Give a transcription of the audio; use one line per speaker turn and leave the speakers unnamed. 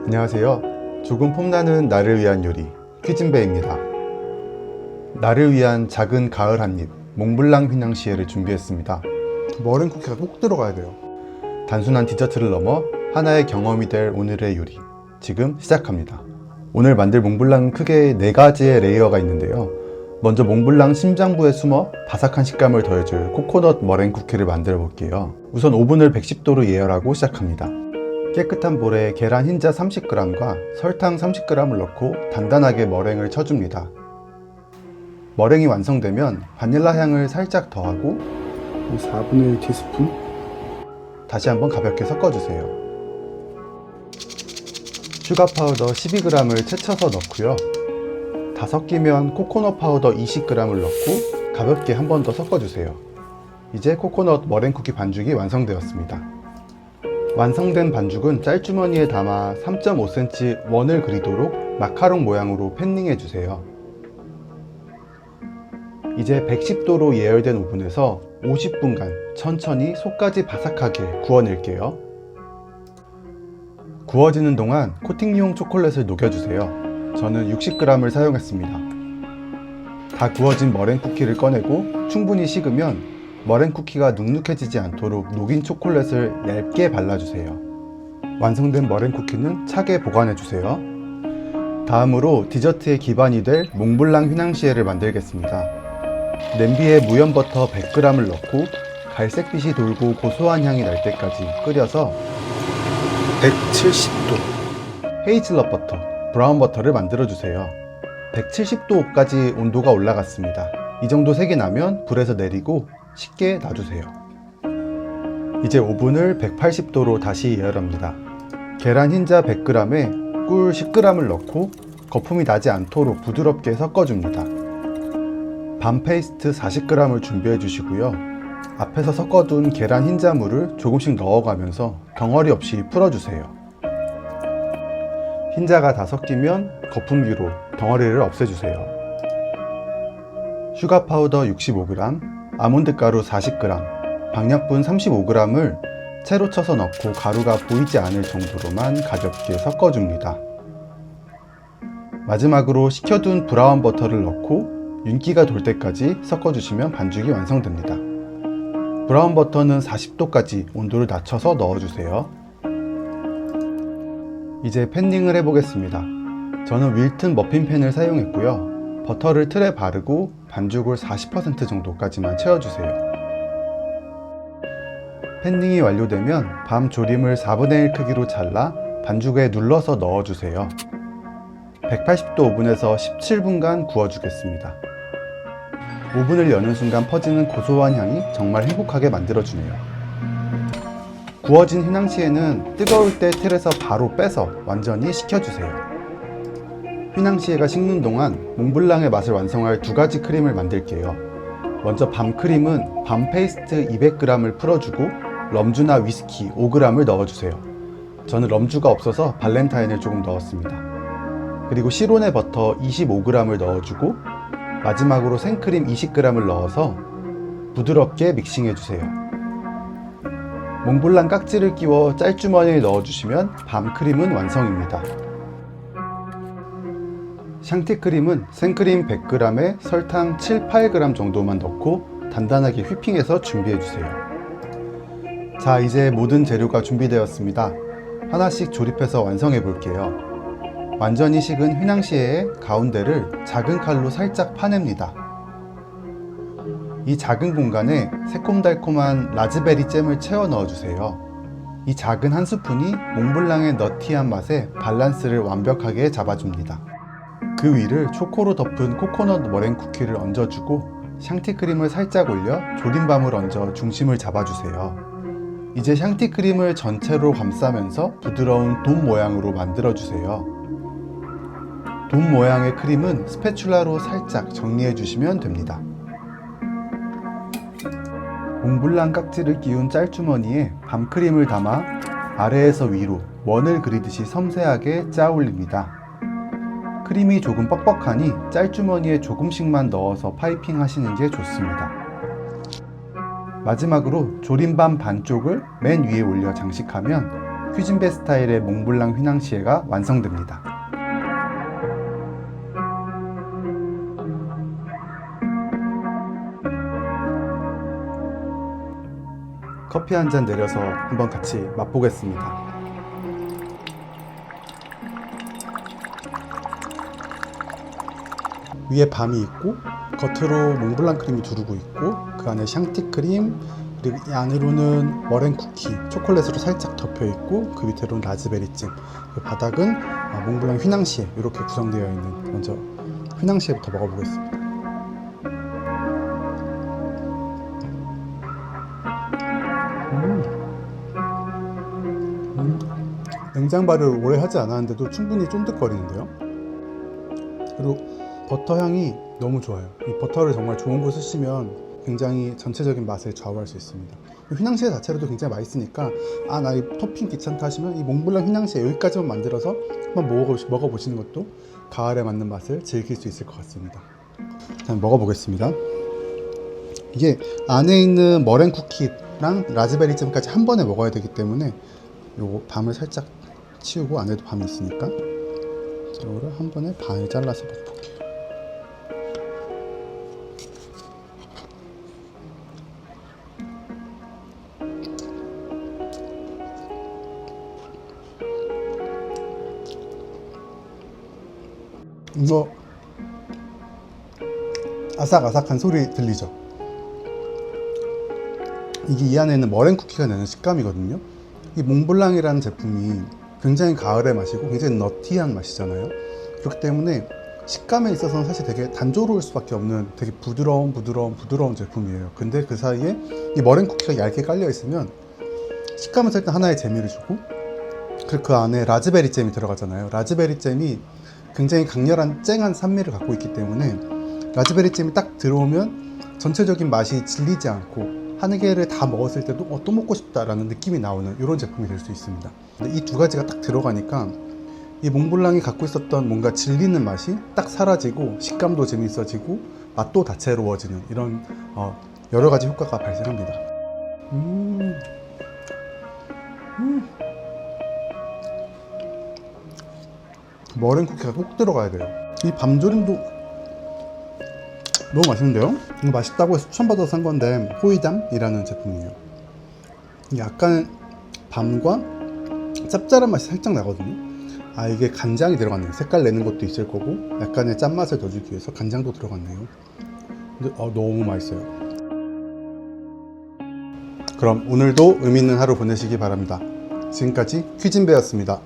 안녕하세요. 조금 폼나는 나를 위한 요리 퀴진배입니다. 나를 위한 작은 가을 한입 몽블랑 휘낭시에를 준비했습니다.
머랭 쿠키가 꼭 들어가야 돼요.
단순한 디저트를 넘어 하나의 경험이 될 오늘의 요리 지금 시작합니다. 오늘 만들 몽블랑은 크게 4가지의 레이어가 있는데요. 먼저 몽블랑 심장부에 숨어 바삭한 식감을 더해줄 코코넛 머랭 쿠키를 만들어 볼게요. 우선 오븐을 110도로 예열하고 시작합니다. 깨끗한 볼에 계란 흰자 30g과 설탕 30g을 넣고 단단하게 머랭을 쳐줍니다. 머랭이 완성되면 바닐라 향을 살짝 더하고
4분의 1 티스푼?
다시 한번 가볍게 섞어주세요. 슈가 파우더 12g을 채쳐서 넣고요. 다 섞이면 코코넛 파우더 20g을 넣고 가볍게 한 번 더 섞어주세요. 이제 코코넛 머랭 쿠키 반죽이 완성되었습니다. 완성된 반죽은 짤주머니에 담아 3.5cm 원을 그리도록 마카롱 모양으로 팬닝해주세요. 이제 110도로 예열된 오븐에서 50분간 천천히 속까지 바삭하게 구워낼게요. 구워지는 동안 코팅용 초콜릿을 녹여주세요. 저는 60g을 사용했습니다. 다 구워진 머랭 쿠키를 꺼내고 충분히 식으면 머랭 쿠키가 눅눅해지지 않도록 녹인 초콜릿을 얇게 발라주세요. 완성된 머랭 쿠키는 차게 보관해주세요. 다음으로 디저트의 기반이 될 몽블랑 휘낭시에를 만들겠습니다. 냄비에 무염 버터 100g을 넣고 갈색빛이 돌고 고소한 향이 날 때까지 끓여서
170도.
헤이즐넛 버터, 브라운 버터를 만들어주세요. 170도까지 온도가 올라갔습니다. 이 정도 색이 나면 불에서 내리고 식게 놔주세요. 이제 오븐을 180도로 다시 예열합니다. 계란 흰자 100g에 꿀 10g을 넣고 거품이 나지 않도록 부드럽게 섞어줍니다. 반 페이스트 40g을 준비해 주시고요. 앞에서 섞어둔 계란 흰자물을 조금씩 넣어가면서 덩어리 없이 풀어주세요. 흰자가 다 섞이면 거품기로 덩어리를 없애주세요. 슈가 파우더 65g, 아몬드 가루 40g, 박력분 35g을 채로 쳐서 넣고 가루가 보이지 않을 정도로만 가볍게 섞어줍니다. 마지막으로 식혀둔 브라운 버터를 넣고 윤기가 돌 때까지 섞어주시면 반죽이 완성됩니다. 브라운 버터는 40도까지 온도를 낮춰서 넣어주세요. 이제 팬닝을 해보겠습니다. 저는 윌튼 머핀팬을 사용했고요. 버터를 틀에 바르고 반죽을 40% 정도까지만 채워주세요. 팬닝이 완료되면 밤 조림을 4분의 1 크기로 잘라 반죽에 눌러서 넣어주세요. 180도 오븐에서 17분간 구워주겠습니다. 오븐을 여는 순간 퍼지는 고소한 향이 정말 행복하게 만들어주네요. 구워진 휘낭시에는 뜨거울 때 틀에서 바로 빼서 완전히 식혀주세요. 휘낭시에가 식는 동안 몽블랑의 맛을 완성할 2가지 크림을 만들게요. 먼저 밤 크림은 밤 페이스트 200g을 풀어주고 럼주나 위스키 5g을 넣어주세요. 저는 럼주가 없어서 발렌타인을 조금 넣었습니다. 그리고 시로네 버터 25g을 넣어주고 마지막으로 생크림 20g을 넣어서 부드럽게 믹싱해주세요. 몽블랑 깍지를 끼워 짤주머니에 넣어주시면 밤 크림은 완성입니다. 샹티크림은 생크림 100g에 설탕 7, 8g 정도만 넣고 단단하게 휘핑해서 준비해주세요. 자, 이제 모든 재료가 준비되었습니다. 하나씩 조립해서 완성해 볼게요. 완전히 식은 휘낭시에의 가운데를 작은 칼로 살짝 파냅니다. 이 작은 공간에 새콤달콤한 라즈베리 잼을 채워 넣어주세요. 이 작은 한 스푼이 몽블랑의 너티한 맛에 밸런스를 완벽하게 잡아줍니다. 그 위를 초코로 덮은 코코넛 머랭 쿠키를 얹어주고 샹티크림을 살짝 올려 조림밤을 얹어 중심을 잡아주세요. 이제 샹티크림을 전체로 감싸면서 부드러운 돔 모양으로 만들어주세요. 돔 모양의 크림은 스패츌라로 살짝 정리해주시면 됩니다. 몽블랑 깍지를 끼운 짤주머니에 밤크림을 담아 아래에서 위로 원을 그리듯이 섬세하게 짜 올립니다. 크림이 조금 뻑뻑하니 짤주머니에 조금씩만 넣어서 파이핑 하시는 게 좋습니다. 마지막으로 조림밤 반쪽을 맨 위에 올려 장식하면 퀴진배 스타일의 몽블랑 휘낭시에가 완성됩니다. 커피 한 잔 내려서 한번 같이 맛보겠습니다.
위에 밤이 있고 겉으로 몽블랑 크림이 두르고 있고 그 안에 샹티 크림, 그리고 이 안으로는 머랭 쿠키 초콜릿으로 살짝 덮여 있고 그 밑에로는 라즈베리잼, 그 바닥은 몽블랑 휘낭시에 이렇게 구성되어 있는, 먼저 휘낭시에부터 먹어보겠습니다. 냉장 발효를 오래 하지 않았는데도 충분히 쫀득거리는데요. 그리고 버터 향이 너무 좋아요. 이 버터를 정말 좋은 거 쓰시면 굉장히 전체적인 맛을 좌우할 수 있습니다. 휘낭시에 자체로도 굉장히 맛있으니까 나 이 토핑 귀찮다 하시면 이 몽블랑 휘낭시에 여기까지만 만들어서 한번 먹어보시는 것도 가을에 맞는 맛을 즐길 수 있을 것 같습니다. 자, 먹어보겠습니다. 이게 안에 있는 머랭 쿠키랑 라즈베리 잼까지 한 번에 먹어야 되기 때문에 요거 밤을 살짝 치우고, 안에도 밤이 있으니까 이거를 한 번에 반을 잘라서 먹어볼게요. 이거 아삭아삭한 소리 들리죠? 이게 이 안에 있는 머랭 쿠키가 내는 식감이거든요. 이 몽블랑이라는 제품이 굉장히 가을의 맛이고 굉장히 너티한 맛이잖아요. 그렇기 때문에 식감에 있어서는 사실 되게 단조로울 수밖에 없는 되게 부드러운 제품이에요. 근데 그 사이에 이 머랭 쿠키가 얇게 깔려 있으면 식감에서 일단 하나의 재미를 주고, 그리고 그 안에 라즈베리 잼이 들어가잖아요. 라즈베리 잼이 굉장히 강렬한 쨍한 산미를 갖고 있기 때문에 라즈베리 잼이 딱 들어오면 전체적인 맛이 질리지 않고 한 개를 다 먹었을 때도 또 먹고 싶다라는 느낌이 나오는 이런 제품이 될 수 있습니다. 이 두 가지가 딱 들어가니까 이 몽블랑이 갖고 있었던 뭔가 질리는 맛이 딱 사라지고 식감도 재밌어지고 맛도 다채로워지는 이런 여러 가지 효과가 발생합니다. 머랭 쿠키가 꼭 들어가야 돼요. 이 밤조림도 너무 맛있는데요? 이거 맛있다고 해서 추천받아서 산 건데 호이담이라는 제품이에요. 약간 밤과 짭짤한 맛이 살짝 나거든요. 이게 간장이 들어갔네요. 색깔 내는 것도 있을 거고 약간의 짠맛을 더 주기 위해서 간장도 들어갔네요. 근데 너무 맛있어요. 그럼 오늘도 의미 있는 하루 보내시기 바랍니다. 지금까지 퀴진배였습니다.